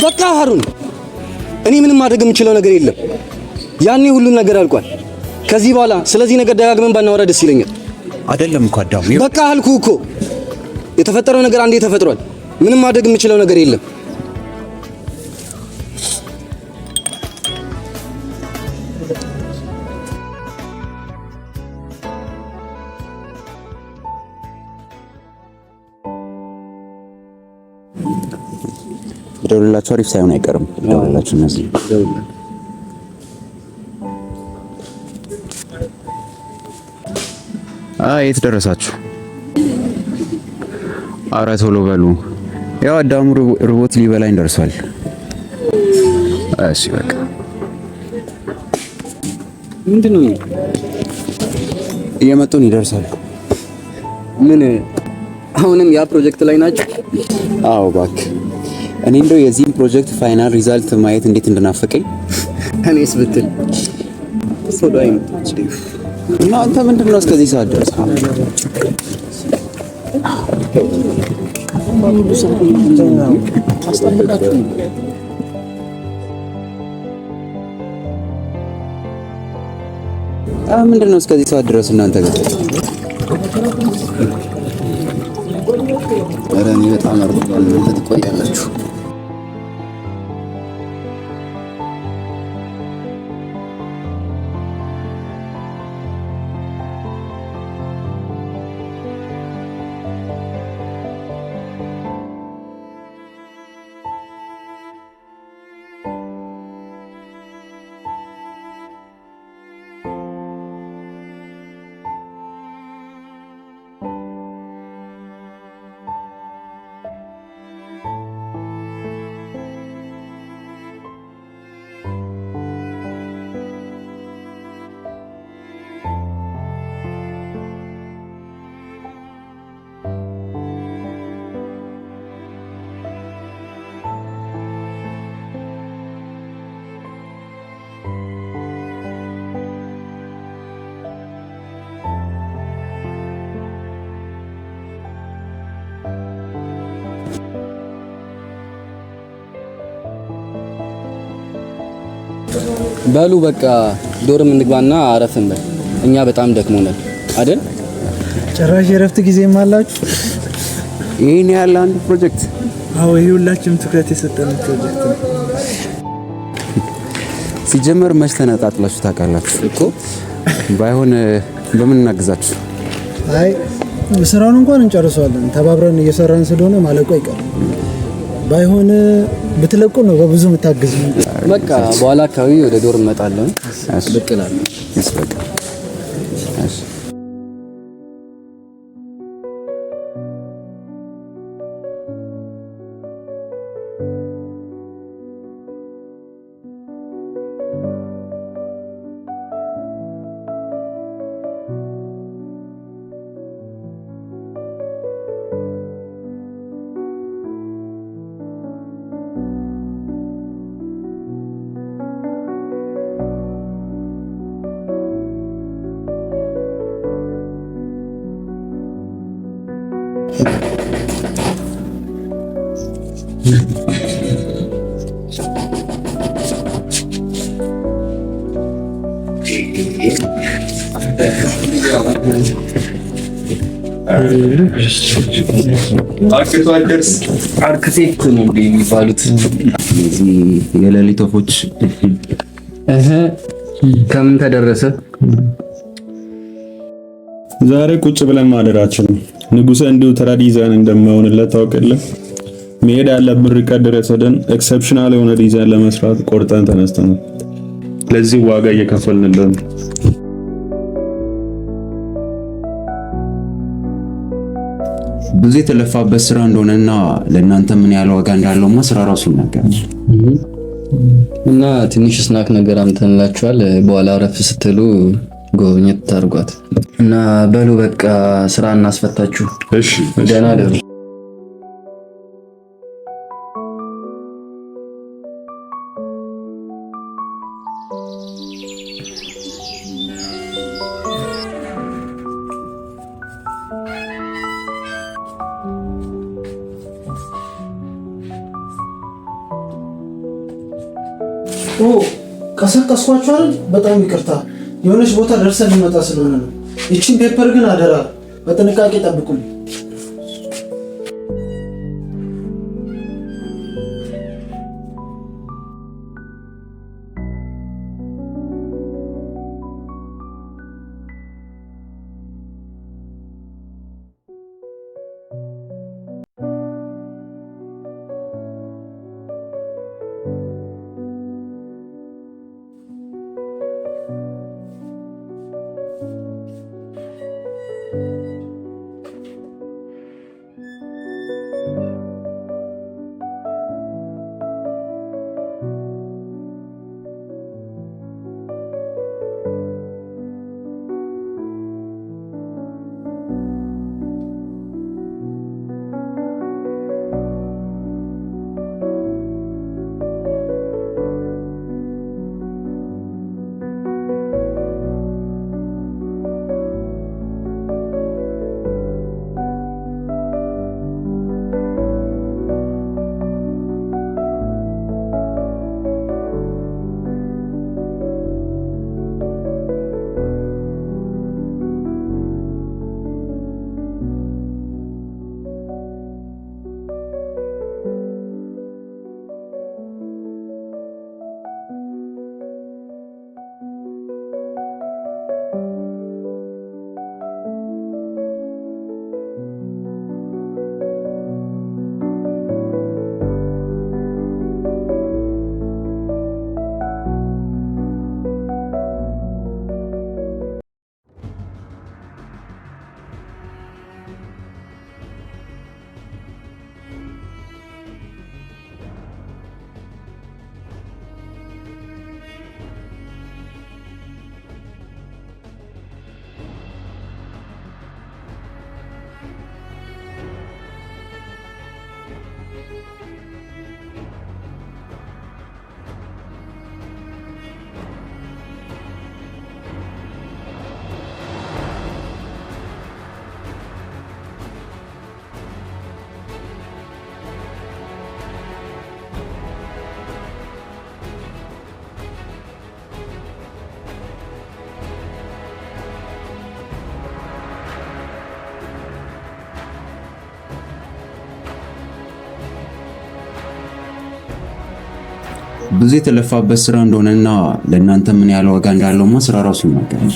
በቃ ሀሩን እኔ ምንም ማድረግ የምችለው ነገር የለም። ያኔ ሁሉም ነገር አልቋል። ከዚህ በኋላ ስለዚህ ነገር ደጋግመን ባናወራ ደስ ይለኛል። አይደለም እኮ አዳም በቃ አልኩህ እኮ የተፈጠረው ነገር አንዴ ተፈጥሯል። ምንም ማድረግ የምችለው ነገር የለም። ደውላችሁ አሪፍ ሳይሆን አይቀርም። ደውላችሁ እነዚህ የት ደረሳችሁ? ኧረ ቶሎ በሉ። ያው አዳሙ ሮቦት ሊበላኝ ደርሷል። እሺ በቃ ምንድነው? እየመጡን ይደርሳል። ምን አሁንም ያ ፕሮጀክት ላይ ናቸው? አዎ እባክህ። እኔ እንደው የዚህን ፕሮጀክት ፋይናል ሪዛልት ማየት እንዴት እንደናፈቀኝ እኔስ ብትል ሶዳይ ነው። እና አንተ ምንድነው እስከዚህ ሰዓት ድረስ? ምንድነው እስከዚህ ሰዓት ድረስ እናንተ ጋር? ኧረ እኔ በጣም አርፍዷል። እናንተ ትቆያላችሁ። በሉ በቃ ዶርም እንግባና አረፍን በል። እኛ በጣም ደክሞናል አይደል? ጭራሽ የረፍት ጊዜም አላችሁ? ይሄን ያለ አንድ ፕሮጀክት? አዎ ይሄ ሁላችንም ትኩረት የሰጠን ፕሮጀክት ነው። ሲጀመር መች ተነጣጥላችሁ ታውቃላችሁ እኮ። ባይሆን በምን እናግዛችሁ? አይ ስራውን እንኳን እንጨርሰዋለን። ተባብረን እየሰራን ስለሆነ ማለቁ አይቀርም። ባይሆን ብትለቁ ነው በብዙ የምታግዙ። በቃ በኋላ አካባቢ ወደ ዶር እንመጣለን። ብቅ እላለሁ። በቃ እሺ። አርክቴክት ነው የሚባሉት እዚህ የሌሊት ወፎች። ከምን ተደረሰ? ዛሬ ቁጭ ብለን ማደራችን ነው። ንጉሴ እንዲሁ ተራ ዲዛይን እንደማይሆንለት ታውቃለህ። መሄድ ያለብን ርቀት ድረስ ሄደን ኤክሰፕሽናል የሆነ ዲዛይን ለመስራት ቆርጠን ተነስተናል። ለዚህ ዋጋ እየከፈልንልን ነው። ብዙ የተለፋበት ስራ እንደሆነና ለእናንተ ምን ያህል ዋጋ እንዳለውማ ስራ ራሱ ይናገራል። እና ትንሽ ስናክ ነገር አምጥተንላችኋል። በኋላ አረፍ ስትሉ ጎብኘት ታርጓት እና በሉ በቃ ስራ እናስፈታችሁ። እሺ ደህና ደሩ። ኦ ቀሰቀስኳችሁ አይደል? በጣም ይቅርታ። የሆነች ቦታ ደርሰን ልመጣ ስለሆነ ነው። እቺን ፔፐር ግን አደራ በጥንቃቄ ጠብቁኝ። ብዙ የተለፋበት ስራ እንደሆነና ለእናንተ ምን ያህል ዋጋ እንዳለውማ ስራ ራሱ ይናገራል።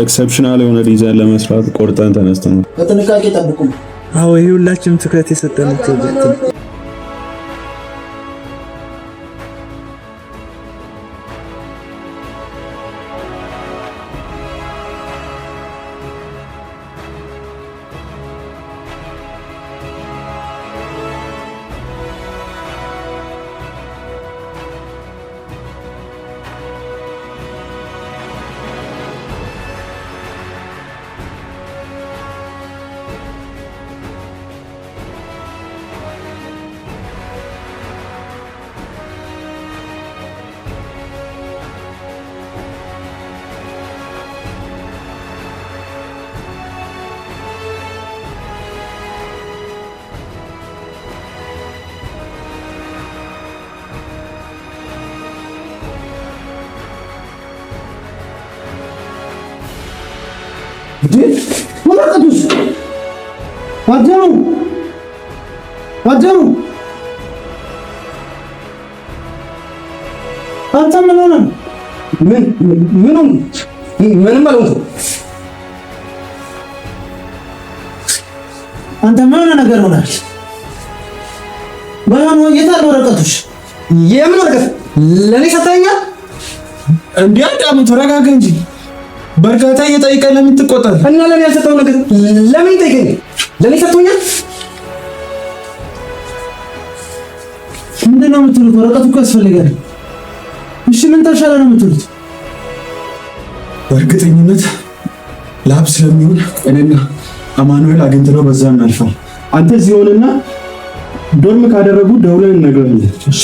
ኤክሰፕሽናል የሆነ ዲዛይን ለመስራት ቆርጠን ተነስተናል። በጥንቃቄ ጠብቁ። አዎ ይሄ ሁላችንም ትኩረት የሰጠነው ፕሮጀክት ነው። ዋጀሩ አንተ ምን ሆነ? ምንም አልሆንኩም። አንተ ምን ሆነ? ነገር ሆናል። ባይሆን የት አለ ወረቀቶች? የምን ወረቀት? ለኔ ሰጣኛል እንዴ? አዳም ተረጋጋ እንጂ በርካታ እየጠየቀ ለምን ትቆጣለህ? እና ለኔ ያልሰጠው ነገር ለምን ይጠይቀኝ? ለኔ ሰጥቶኛል። ምንድነው የምትሉት? ወረቀቱ እኮ ያስፈልጋል። እሺ ምን ተሻለ ነው የምትሉት? በእርግጠኝነት ላብ ስለሚሆን እኔና አማኑኤል አግኝተነው በዛ እናልፋል። አንተ እዚህ ሆነና ዶርም ካደረጉ ደውለን እንነግራለን። እሺ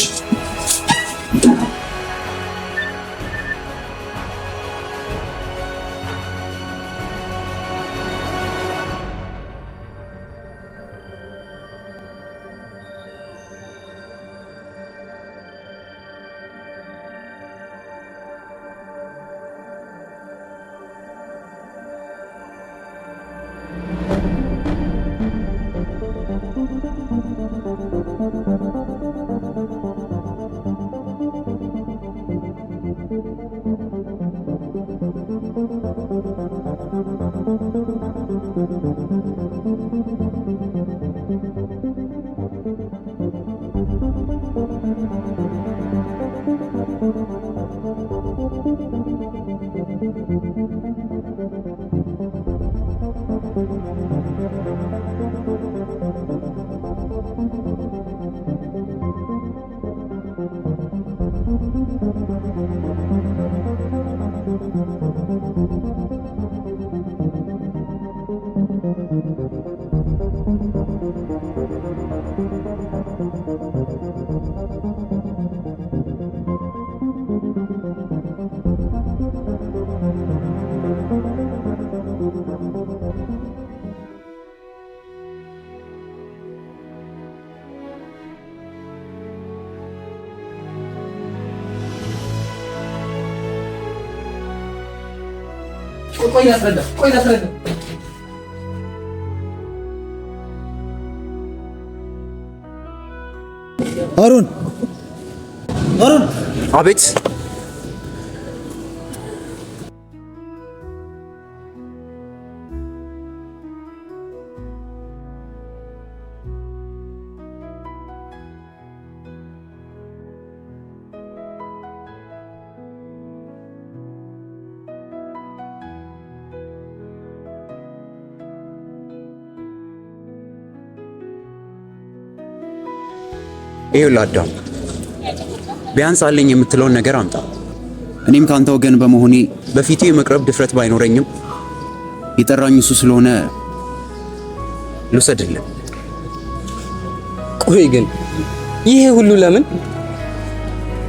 ቆይ ላስረዳ። አሮን አቤት። ይኸውልህ አዳም፣ ቢያንስ አለኝ የምትለውን ነገር አምጣ። እኔም ካንተ ወገን በመሆኔ በፊቱ የመቅረብ ድፍረት ባይኖረኝም የጠራኝ እሱ ስለሆነ ልውሰድልህ። ቆይ ግን ይሄ ሁሉ ለምን?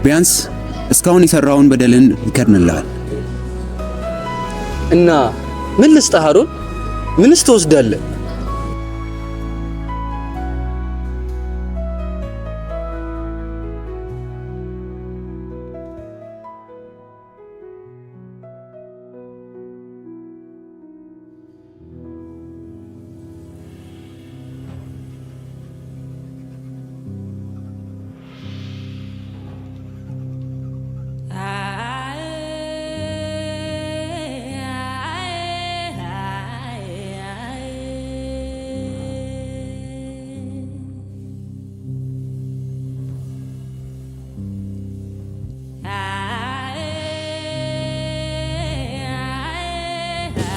ቢያንስ እስካሁን የሰራውን በደልን ይከድንልሃል። እና ምን ልስጥህ አሮን? ምንስ ትወስዳለህ?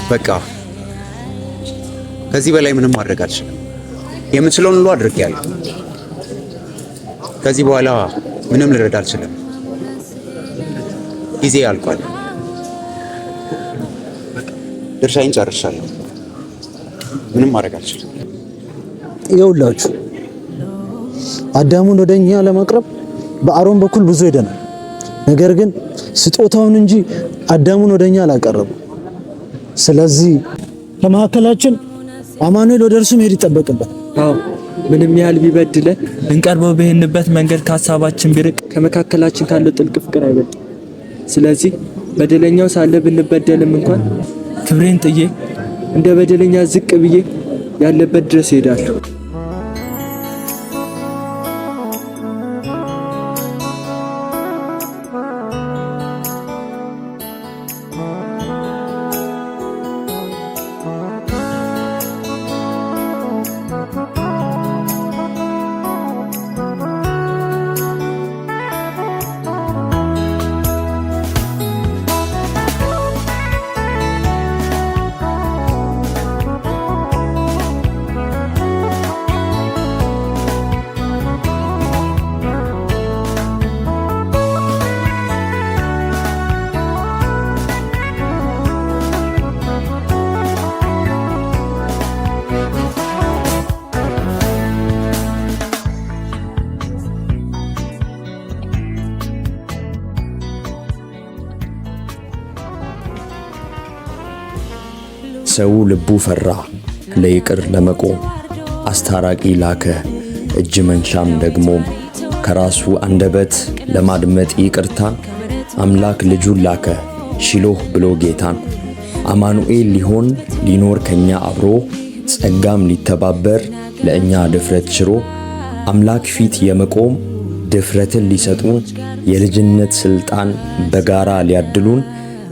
በቃ ከዚህ በላይ ምንም ማድረግ አልችልም። የምችለውን ሁሉ አድርጌያለሁ። ከዚህ በኋላ ምንም ልረዳ አልችልም። ጊዜ ያልቋል። ድርሻዬን ጨርሻለሁ። ምንም ማድረግ አልችልም። ይኸውላችሁ አዳሙን ወደኛ ለማቅረብ በአሮን በኩል ብዙ ሄደናል። ነገር ግን ስጦታውን እንጂ አዳሙን ወደኛ አላቀረቡ። ስለዚህ ከመካከላችን አማኑኤል ወደ እርሱ መሄድ ይጠበቅበት። አዎ ምንም ያህል ቢበድለን እንቀርበው በሄንበት መንገድ ከሀሳባችን ቢርቅ ከመካከላችን ካለው ጥልቅ ፍቅር አይበልጥም። ስለዚህ በደለኛው ሳለ ብንበደልም እንኳን ክብሬን ጥዬ እንደ በደለኛ ዝቅ ብዬ ያለበት ድረስ እሄዳለሁ። ሰው ልቡ ፈራ ለይቅር ለመቆም አስታራቂ ላከ እጅ መንሻም ደግሞ ከራሱ አንደበት ለማድመጥ ይቅርታን አምላክ ልጁን ላከ ሺሎህ ብሎ ጌታን አማኑኤል ሊሆን ሊኖር ከኛ አብሮ ጸጋም ሊተባበር ለእኛ ድፍረት ችሮ አምላክ ፊት የመቆም ድፍረትን ሊሰጡን የልጅነት ስልጣን በጋራ ሊያድሉን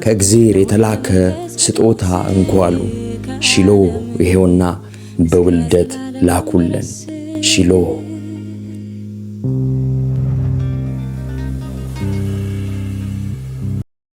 ከእግዚአብሔር የተላከ ስጦታ እንኳሉ ሺሎህ ይሄውና በውልደት ላኩልን ሺሎህ